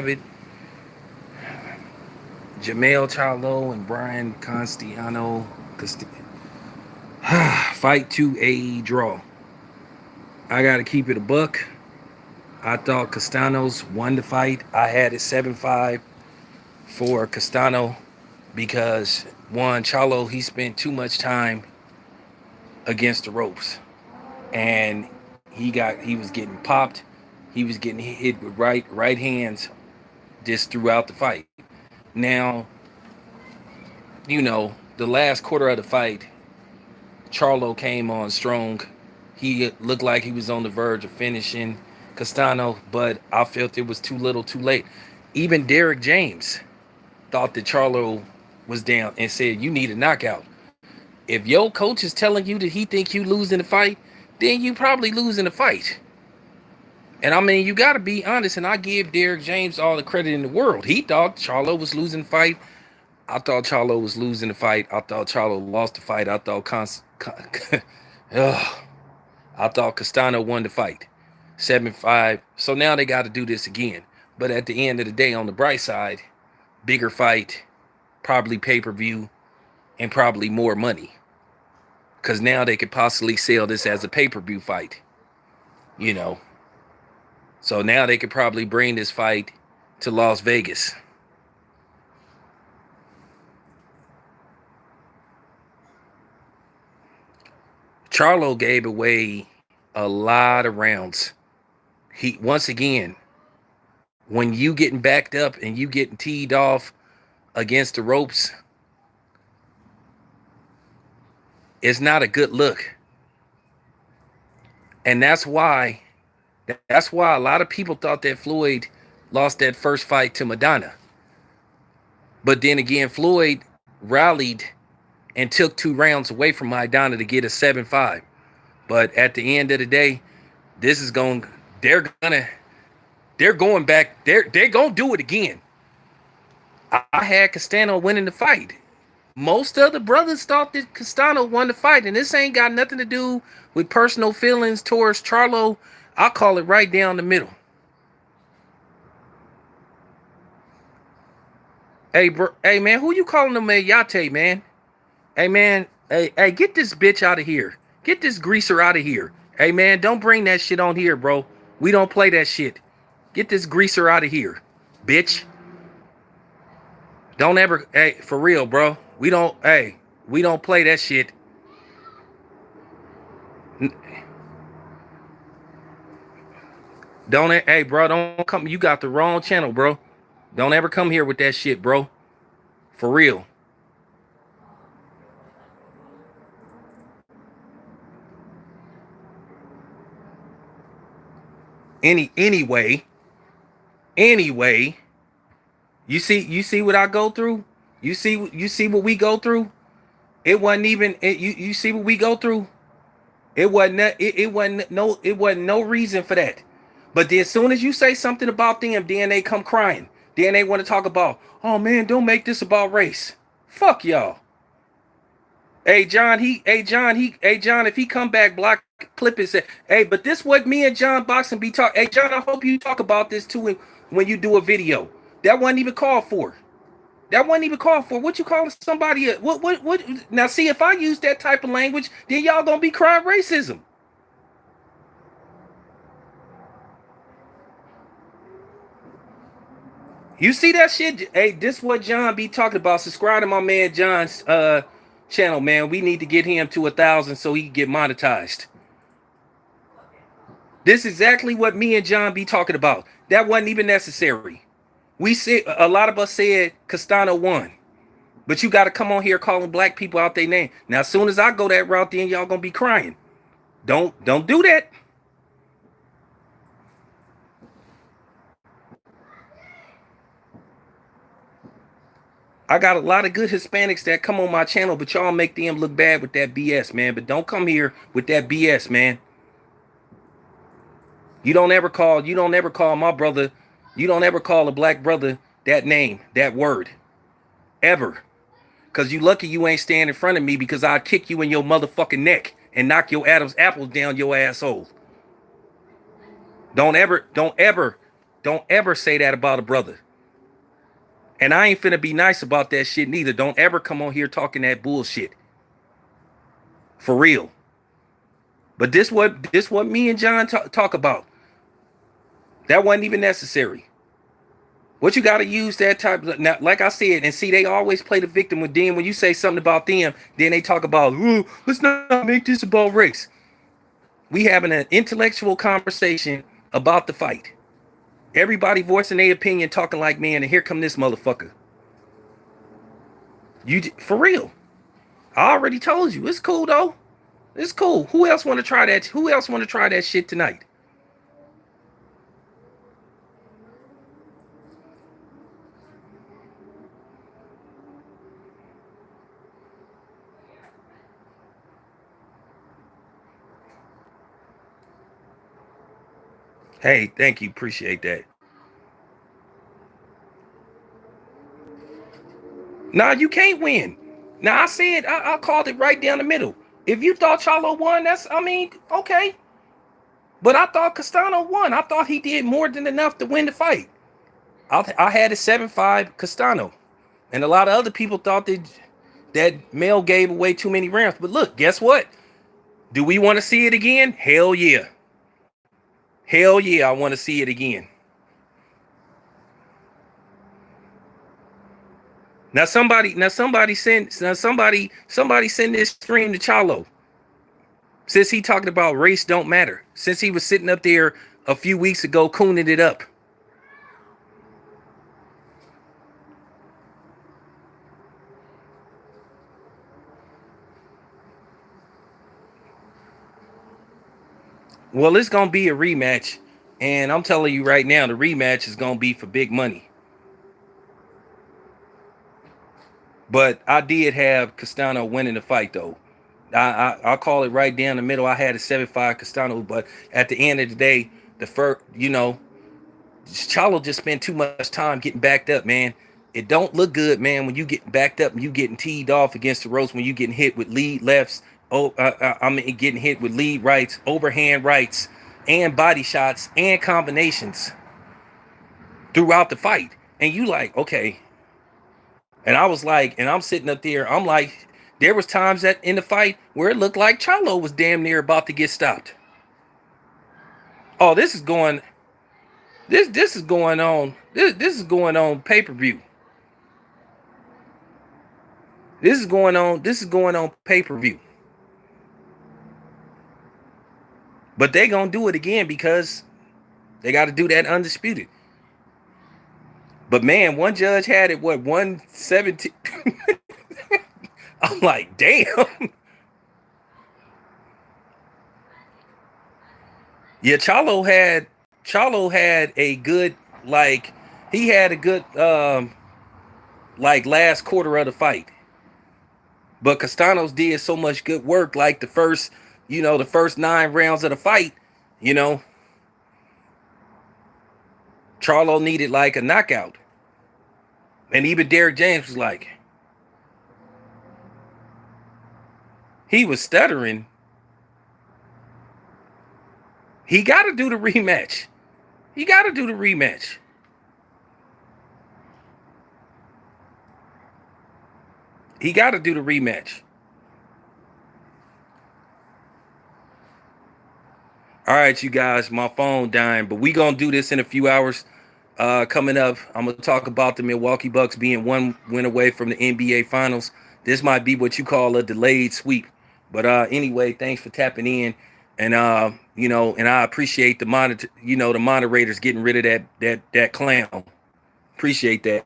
it. Jamel Charlo and Brian Constiano. Fight to a draw. I got to keep it a buck. I thought Castanos won the fight. I had it 7-5 for Castano because one, Charlo, he spent too much time against the ropes. And he was getting popped. He was getting hit with right hands just throughout the fight. Now, the last quarter of the fight, Charlo came on strong. He looked like he was on the verge of finishing Castano, but I felt it was too little too late. Even Derek James thought that Charlo was down and said, you need a knockout. If your coach is telling you that he think you losing the fight, then you probably losing the fight. And I mean, you got to be honest, and I give Derek James all the credit in the world. He thought Charlo was losing the fight. I thought Charlo was losing the fight. I thought Charlo lost the fight. I thought I thought Castano won the fight. 7-5. So now they got to do this again. But at the end of the day, on the bright side, bigger fight, probably pay-per-view, and probably more money. Because now they could possibly sell this as a pay-per-view fight. So now they could probably bring this fight to Las Vegas. Charlo gave away a lot of rounds. He once again, when you getting backed up and you getting teed off against the ropes, it's not a good look. And that's why a lot of people thought that Floyd lost that first fight to Madonna. But then again, Floyd rallied and took 2 rounds away from Maidana to get a 7-5. But at the end of the day, they're going back. They're going to do it again. I had Castano winning the fight. Most of the brothers thought that Castano won the fight, and this ain't got nothing to do with personal feelings towards Charlo. I'll call it right down the middle. Hey man, who you calling them Yate, man? Hey man, hey, get this bitch out of here. Get this greaser out of here. Hey man, don't bring that shit on here, bro. We don't play that shit. Get this greaser out of here, bitch. Don't ever, hey, for real, bro. We don't play that shit. Hey, bro, don't come. You got the wrong channel, bro. Don't ever come here with that shit, bro. For real. Anyway, you see what I go through? You see what we go through? It wasn't even you see what we go through? It wasn't no reason for that. But then as soon as you say something about them, then they come crying. Then they want to talk about, oh man, don't make this about race. Fuck y'all. Hey John, if he come back, block clip it, say, hey, but this what me and John Boxing be talking. Hey John, I hope you talk about this too when you do a video. That wasn't even called for. What you calling somebody? What? Now see, if I use that type of language, then y'all gonna be crying racism. You see that shit? Hey, this what John be talking about. Subscribe to my man John's channel, man. We need to get him to 1,000 so he can get monetized. This is exactly what me and John be talking about. That wasn't even necessary. We said a lot of us said Castano won, but you got to come on here calling black people out their name. Now, as soon as I go that route, then y'all gonna be crying. Don't do that. I got a lot of good Hispanics that come on my channel, but y'all make them look bad with that BS, man. But don't come here with that BS, man. You don't ever call my brother, you don't ever call a black brother that name, that word. Ever. Because you lucky you ain't stand in front of me because I'll kick you in your motherfucking neck and knock your Adam's apples down your asshole. Don't ever Don't ever say that about a brother. And I ain't finna be nice about that shit neither. Don't ever come on here talking that bullshit. For real. But this what me and John talk about. That wasn't even necessary. What you got to use that type of, now, like I said, and see, they always play the victim with them. When you say something about them, then they talk about, ooh, let's not make this about race. We having an intellectual conversation about the fight. Everybody voicing their opinion, talking like man, and here come this motherfucker. You for real? I already told you. It's cool though. It's cool. Who else want to try that? Who else want to try that shit tonight? Hey, thank you. Appreciate that. Nah, you can't win. Now I said I called it right down the middle. If you thought Charlo won, okay. But I thought Castano won. I thought he did more than enough to win the fight. I had a 7-5 Castano. And a lot of other people thought that Mel gave away too many rounds. But look, guess what? Do we want to see it again? Hell yeah. Hell yeah, I want to see it again. Now somebody send this stream to Charlo. Since he talking about race don't matter. Since he was sitting up there a few weeks ago cooning it up. Well, it's gonna be a rematch, and I'm telling you right now, the rematch is gonna be for big money. But I did have Castano winning the fight, though. I'll call it right down the middle. I had a 7-5 Castano, but at the end of the day, Charlo just spent too much time getting backed up, man. It don't look good, man, when you get backed up and you getting teed off against the ropes, when you getting hit with lead lefts, getting hit with lead rights, overhand rights, and body shots and combinations throughout the fight. And you like, okay. And I was like, and I'm sitting up there, I'm like, there was times that in the fight where it looked like Charlo was damn near about to get stopped. Oh, this is going on. This is going on pay-per-view. This is going on pay-per-view. But they gonna do it again because they got to do that undisputed. But man, one judge had it 117. I'm like, damn. Yeah, Charlo had a good, like, he had a good last quarter of the fight. But Castanos did so much good work, like the first 9 rounds of the fight, Charlo needed like a knockout. And even Derek James was like, he was stuttering. He got to do the rematch. He got to do the rematch. He got to do the rematch. All right, you guys, my phone dying, but we gonna do this in a few hours. Coming up, I'm gonna talk about the Milwaukee Bucks being 1 win away from the NBA Finals. This might be what you call a delayed sweep. But anyway, thanks for tapping in, and and I appreciate the moderators getting rid of that clown. Appreciate that.